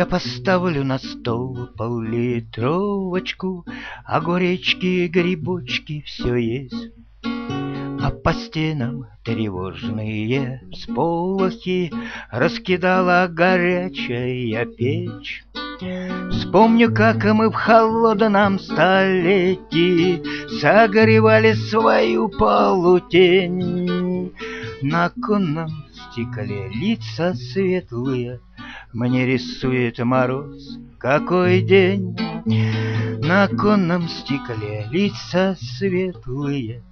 Я поставлю на стол пол-литровочку, огуречки, грибочки, все есть. А по стенам тревожные всполохи раскидала горячая печь. Вспомню, как мы в холодном столетии согревали свою полутень. На оконном стекле лица светлые мне рисует мороз, какой день. На оконном стекле лица светлые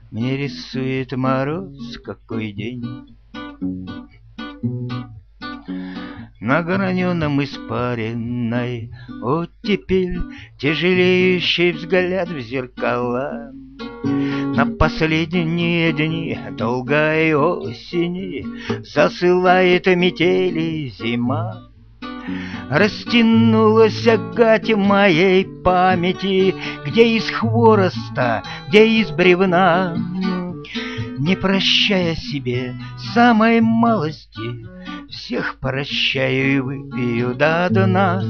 мне рисует мороз, какой день. На граненом испаренной оттепель тяжелеющий взгляд в зеркала. На последние дни долгой осени засылает метели зима. Растянулась гать моей памяти, где из хвороста, где из бревна. Не прощая себе самой малости, всех прощаю и выпью до дна.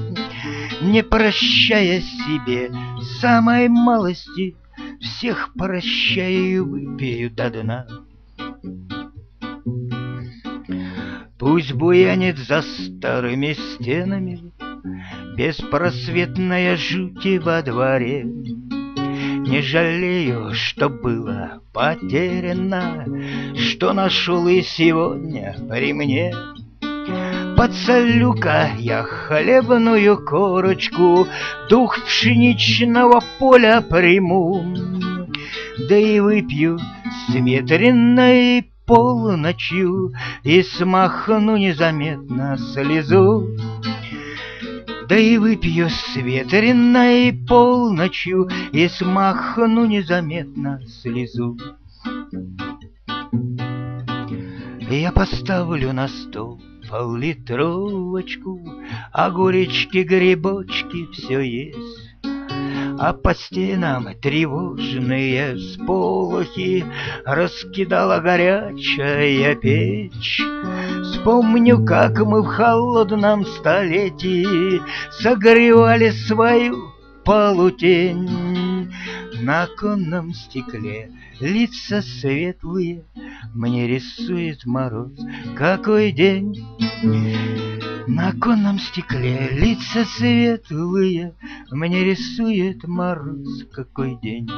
Не прощая себе самой малости, всех прощаю и выпью до дна. Пусть буянит за старыми стенами беспросветная жуть во дворе. Не жалею, что было потеряно, что нашел и сегодня при мне. Подсолю-ка я хлебную корочку, дух пшеничного поля приму, да и выпью с ветреной полночью и смахну незаметно слезу. Да и выпью с ветреной полночью и смахну незаметно слезу. Я поставлю на стол пол-литровочку, огуречки, грибочки, все есть. А по стенам тревожные всполохи раскидала горячая печь. Вспомню, как мы в холодном столетии согревали свою полутень. На оконном стекле лица светлые мне рисует мороз, какой день. На оконном стекле лица светлые мне рисует мороз, какой день.